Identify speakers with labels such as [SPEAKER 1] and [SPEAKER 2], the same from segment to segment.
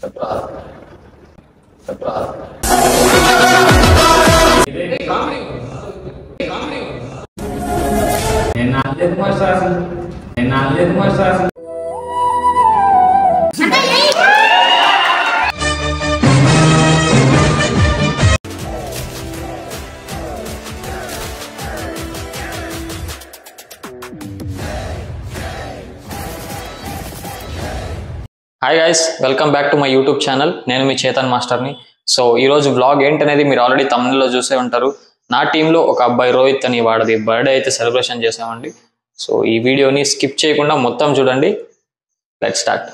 [SPEAKER 1] Hi guys, welcome back to my YouTube channel. నేను మీ చేతన్ మాస్టర్ని. So ఈరోజు వ్లాగ్ ఏంటనేది మీరు ఆల్రెడీ తమిళలో చూసే ఉంటారు. నా టీంలో ఒక అబ్బాయి రోహిత్ అని వాడిది బర్త్డే అయితే సెలబ్రేషన్ చేసామండి. సో ఈ వీడియోని స్కిప్ చేయకుండా మొత్తం చూడండి. Let's start.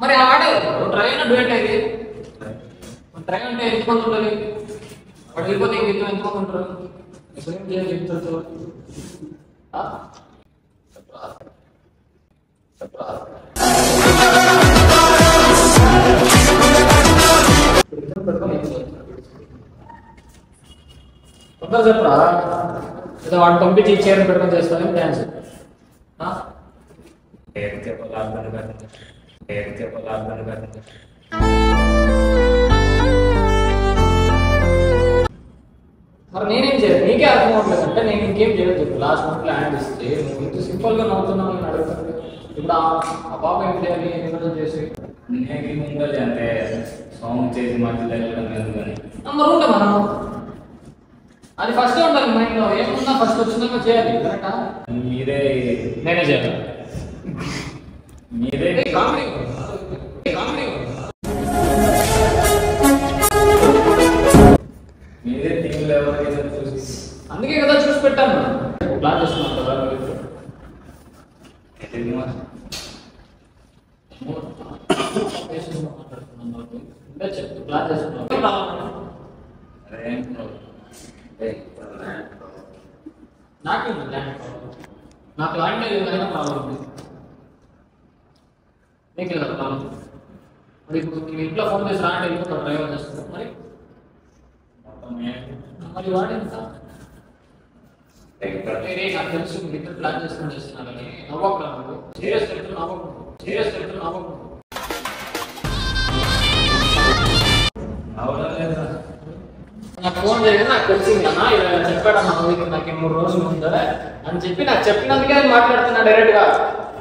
[SPEAKER 2] మరి ఆడే ట్రై అయినా డూయట్ అయ్యి ట్రై అంటే ఎంతమంది ఉంటుంది వాడు వెళ్ళిపోతే ఎంతమంది ఉంటారు? ఇప్పుడు ఏం చేయాలి చెప్తారు. తొందర చెప్పరా, ఏదో వాడు పంపించి చీర పెట్టుకొని చేస్తాను డ్యాన్స్. మరి నేనేం చేయాలి? నీకే అర్థం అవ్వట్లేదు అంటే నేను ఇంకేం చేయలేదు. చెప్పు లాస్ట్ మంత్ హ్యాండ్ ఇస్తే నువ్వు ఇంత సింపుల్ గా నవ్వుతున్నావు నేను అడుగుతాను. ఇప్పుడు ఆ పాప ఏం చేయాలి? నిమజ్జనం చేసి
[SPEAKER 3] అంటే సాంగ్ చేసి
[SPEAKER 2] మరి ఉంటా మనం అది ఫస్ట్ ఉండాలి మైండ్ లో. ఏమున్నా ఫస్ట్ వచ్చిందాక చేయాలి. కరెక్టా?
[SPEAKER 3] మీరే
[SPEAKER 2] నేనే చేయాలి.
[SPEAKER 3] మీరే
[SPEAKER 2] కామెడీ
[SPEAKER 3] మీరే టీంలో ఎవరికైనా చూసి
[SPEAKER 2] అందుకే కదా చూసి పెట్టాను. ప్లాన్ చేస్తున్నాను కదా చెప్పు. ప్లాన్ చేస్తున్నాను. నాకేం నాకు ల్యాండ్ ఏదైనా ప్రాబ్లం ఉంది. నీకు లేదా ప్రాబ్లం? మరి ఇప్పుడు మీ ఇంట్లో ఫోన్ చేసి ల్యాండ్ వెళ్ళిపోతాడు డ్రైవర్ చేస్తాను. మరి వాడేంత నాకు తెలుసు. మీరు ప్లాన్ చేసుకుని చేస్తున్నారని నవ్వకూడదు. సీరియస్ నవ్వకూడదు. నాకు ఫోన్ చేయగా నాకు తెలిసింది అన్న ఇలా చెప్పాడన్నా నాకు 3 రోజుల ముందర అని చెప్పి నాకు చెప్పినందుకే నేను మాట్లాడుతున్నా డైరెక్ట్ గా.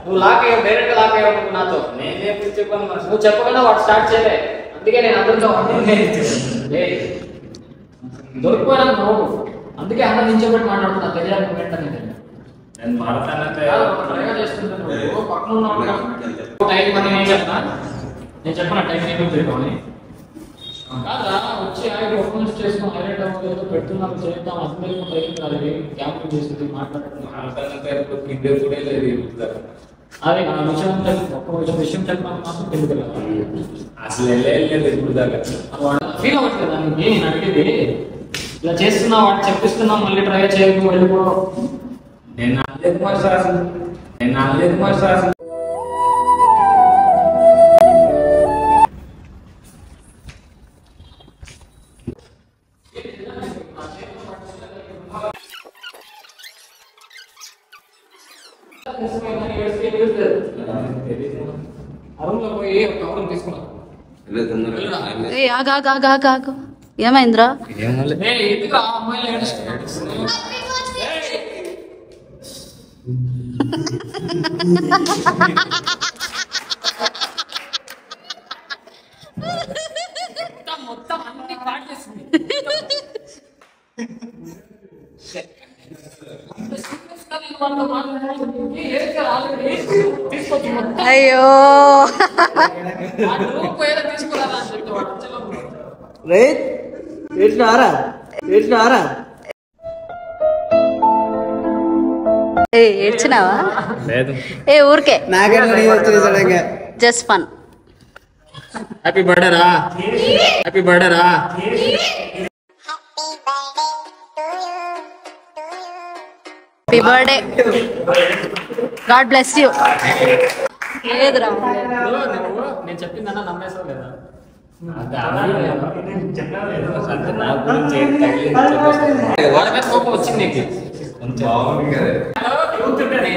[SPEAKER 2] నువ్వు డైరెక్ట్ గా లాక్ అయ్యావు నాతో. నేనే చెప్పాను. మరి నువ్వు చెప్పకుండా వాడు స్టార్ట్ చేయలే. అందుకే నేను అందరితో దొరికిపోయినా నువ్వు. అందుకే అందరు నించోబెట్టి మాట్లాడుతున్నా. తెలియాలి నువ్వు ఏంటనే చేస్తుంటాను. పక్కన ఉన్నావు టైం అని నేను చెప్పనా? నేను చెప్పిన టైం ఏమేమి చెప్పామని కాదా? వచ్చి ఆయన పర్ఫార్మెన్స్ చేసుకుని హైలైట్ అవ్వలేదు పెడుతున్నాం చేద్దాం. అందరికీ టైం కాదు. క్యాంపింగ్ చేస్తుంది మాట్లాడుతున్నాం. అదే నా విషయం ఒక్క విషయం చెప్పడానికి మాత్రం తెలియదు.
[SPEAKER 3] అసలు ఇప్పుడు దాకా
[SPEAKER 2] ఫీల్ అవ్వచ్చు కదా నేను అడిగేది. ఇలా చేస్తున్నా వాడు చెప్పిస్తున్నా మళ్ళీ ట్రై చేయకు వెళ్ళిపో.
[SPEAKER 3] నేను అనలేదు మాస్టర్.
[SPEAKER 2] అరుణ్లో పోయి ఒక కవర్ తీసుకున్నా.
[SPEAKER 4] ఏమైందిరా?
[SPEAKER 2] ఎందుకు అమ్మాయిలు ఏడుస్తున్నాడు? మొత్తం అన్ని పాటు చేసింది.
[SPEAKER 4] అయ్యో ఏడ్చినావా? ఏ ఊరికే జస్ట్ ఫన్.
[SPEAKER 2] హ్యాపీ బర్త్డే రా. హ్యాపీ బర్త్డే రా.
[SPEAKER 4] Happy birthday. God bless you. లేదురా
[SPEAKER 2] నేను చెప్పిందన్నా నమ్మేసావు లేదా? వాడి మీద కోపం వచ్చింది నీకు.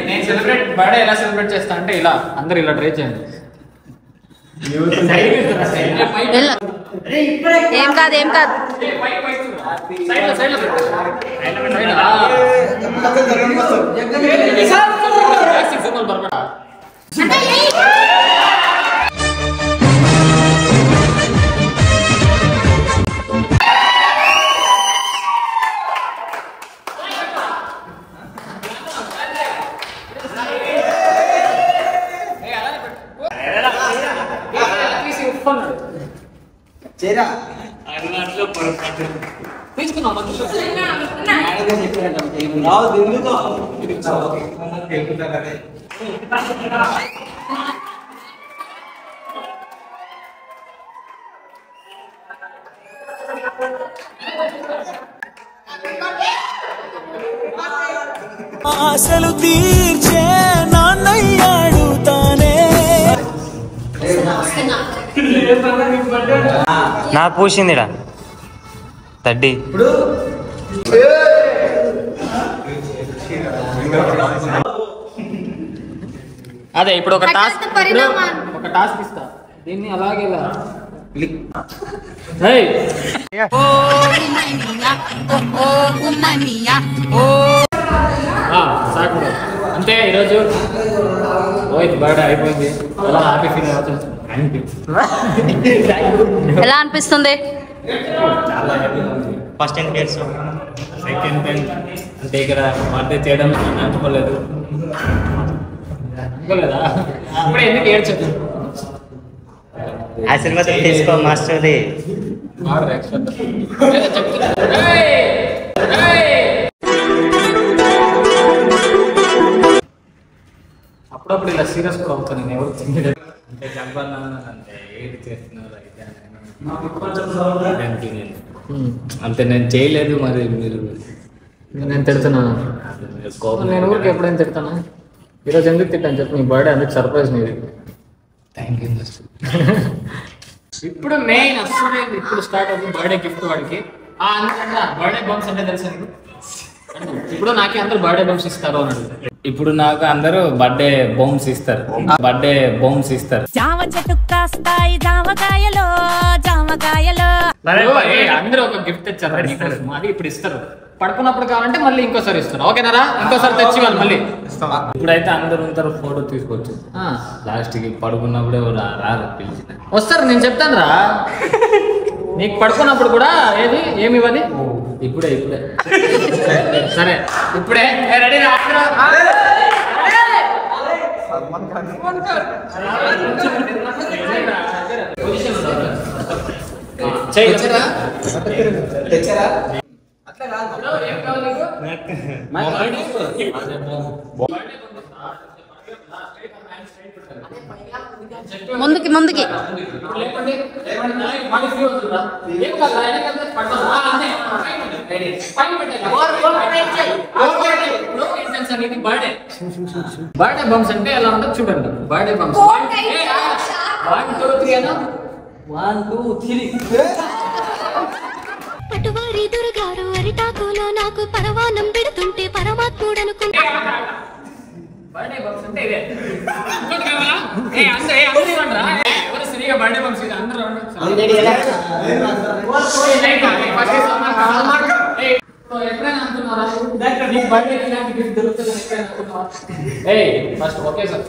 [SPEAKER 2] నేను సెలబ్రేట్ బర్త్డే ఎలా సెలబ్రేట్ చేస్తా అంటే ఇలా అందరు ఇలా ట్రై చేయండి.
[SPEAKER 4] ఏం కాదు ఏం కాదు.
[SPEAKER 5] ఆశలు తీర్చే నాన్నయ్యాడు తానే.
[SPEAKER 6] నా పూసిందిడా తడ్డి.
[SPEAKER 2] అదే ఇప్పుడు ఒక టాస్క్ ఇస్తా. దీన్ని అలాగే అంటే ఈరోజు రోహిత్ బర్త్డే అయిపోయింది. ఎలా హ్యాపీ ఫీల్ అవుతుంది?
[SPEAKER 4] ఎలా అనిపిస్తుంది?
[SPEAKER 3] చాలా హ్యాపీగా ఉంది. ఫస్ట్ టైం సెకండ్ టైం అంటే ఇక్కడ బర్త్డే చేయడం అనుకోలేదు.
[SPEAKER 2] అనుకోలేదా? అప్పుడే ఎందుకు ఏడ్చదు?
[SPEAKER 6] ఆశీర్వాదం తీసుకో మాస్టర్ది.
[SPEAKER 2] అప్పుడప్పుడు ఇలా సీరియస్ కూడా అవుతాను నేను. ఎవరు
[SPEAKER 3] అంటే చెప్పాలన్నా అంటే ఏది చేస్తున్నారు అయితే అంటే నేను చేయలేదు. మరి మీరు
[SPEAKER 2] నేను తిడుతున్నాను. నేను ఊరికి ఎప్పుడైనా తిడతాను. ఈరోజు ఎందుకు తిట్టాను చెప్పి నీ బర్త్డే అందుకు సర్ప్రైజ్ నీది.
[SPEAKER 3] Thank you.
[SPEAKER 2] ఇప్పుడు మెయిన్ అసలు ఇప్పుడు స్టార్ట్ అవుతుంది బర్త్డే గిఫ్ట్ వాడికి. అందుకంటే బర్త్డే బంప్స్ అంటే తెలుసా నీకు? ఇప్పుడు నాకే అందరూ బర్త్డే బంప్స్ ఇస్తారు అన్నాడు.
[SPEAKER 3] ఇప్పుడు నాకు అందరూ బర్త్డే బౌన్స్ ఇస్తారు.
[SPEAKER 7] జామ చెట్టు కాస్తాయి జామకాయలో జామకాయలో.
[SPEAKER 2] అందరూ ఒక గిఫ్ట్ తెచ్చారు నీకోసం. అది ఇప్పుడు ఇస్తారు. పడుకున్నప్పుడు కావాలంటే మళ్ళీ ఇంకోసారి ఇస్తారు. ఓకేనారా? ఇంకోసారి తెచ్చి వాళ్ళు మళ్ళీ
[SPEAKER 3] ఇప్పుడైతే అందరూ ఉంటారు. ఫోటో తీసుకోవచ్చు. లాస్ట్ కి పడుకున్నప్పుడే రారు పిలిచిన
[SPEAKER 2] వస్తారు. నేను చెప్తాను రా. నీకు పడుకున్నప్పుడు కూడా ఏమి ఇవ్వాలి?
[SPEAKER 3] ఇప్పుడే
[SPEAKER 2] సరే ఇప్పుడే రెడీ రా.
[SPEAKER 4] ముందుకి ముందుకి
[SPEAKER 2] బర్త్డే బంప్స్ అంటే ఎలా ఉంటుంది చూడండి. బర్త్డే బంప్స్ 1 2 3 అన్న 1 2 3.
[SPEAKER 8] పటువారి దుర్గారు అరిటాకులో నాకు పరవానం పెడుతుంటే పరమాత్ముడనుకుంటా.
[SPEAKER 2] బర్త్డే బంప్స్ అంటే ఇదే. అందరూ ఇవ్వండిరా. ఎవరు సరిగా బర్త్డే బంప్స్ అందరూ ఎప్పుడైనా అనుకున్నారా నీకు బర్త్డే ఇలాంటి గిఫ్ట్ దొరుకుతుంది ఎప్పుడైనా అనుకున్నావా? First okay sir.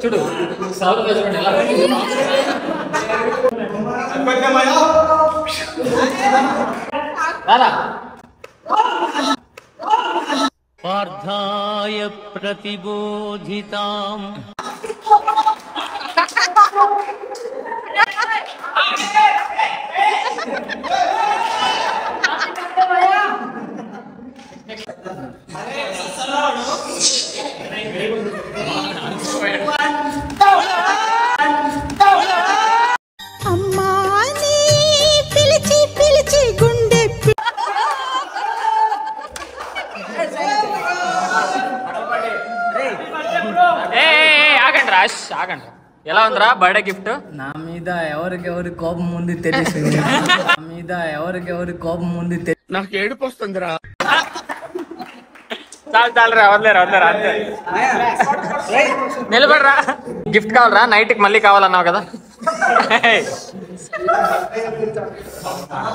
[SPEAKER 2] చూడు కలర్ చూడండి ఎలా రారా
[SPEAKER 7] పార్థాయ ప్రతిబోధితాం
[SPEAKER 8] అమ్మాని పిలిచి పిలిచి గుండె
[SPEAKER 2] ఆగండి రాష్ ఆగండి ఎలా ఉందిరా బర్త్డే గిఫ్ట్
[SPEAKER 3] నా మీద ఎవరికెవరి కోపం ఉంది తెలిసింది నా మీద ఎవరికెవరి కోపం ఉంది నాకు ఏడుపు వస్తుందిరా
[SPEAKER 2] చాలు వదిలేరా అంతే నిలబడరా గిఫ్ట్ కావాలరా నైట్కి మళ్ళీ కావాలన్నావు కదా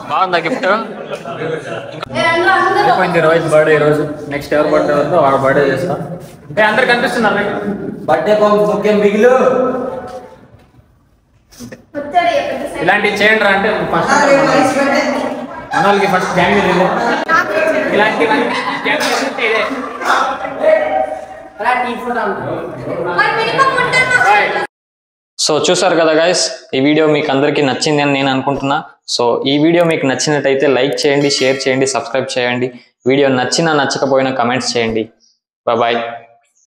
[SPEAKER 2] బాగుందా గిఫ్ట్ అయిపోయింది రోహిత్ బర్త్డే ఈరోజు నెక్స్ట్ ఎవరు బర్త్డే వద్దో వాడు బర్త్డే చేస్తా అందరు కనిపిస్తున్నారు
[SPEAKER 3] బర్త్డే బొకే మిగిలు
[SPEAKER 2] ఇలాంటివి చేయండి రా అంటే ఫస్ట్ మనోళ్ళకి ఫస్ట్ ఫ్యామిలీ ఇలాంటి
[SPEAKER 1] సో చూసారు కదా గైస్, ఈ వీడియో మీకు అందరికీ నచ్చింది అని నేను అనుకుంటున్నా. సో ఈ వీడియో మీకు నచ్చినట్టయితే లైక్ చేయండి, షేర్ చేయండి, సబ్స్క్రైబ్ చేయండి. వీడియో నచ్చినా నచ్చకపోయినా కమెంట్స్ చేయండి. బాయ్.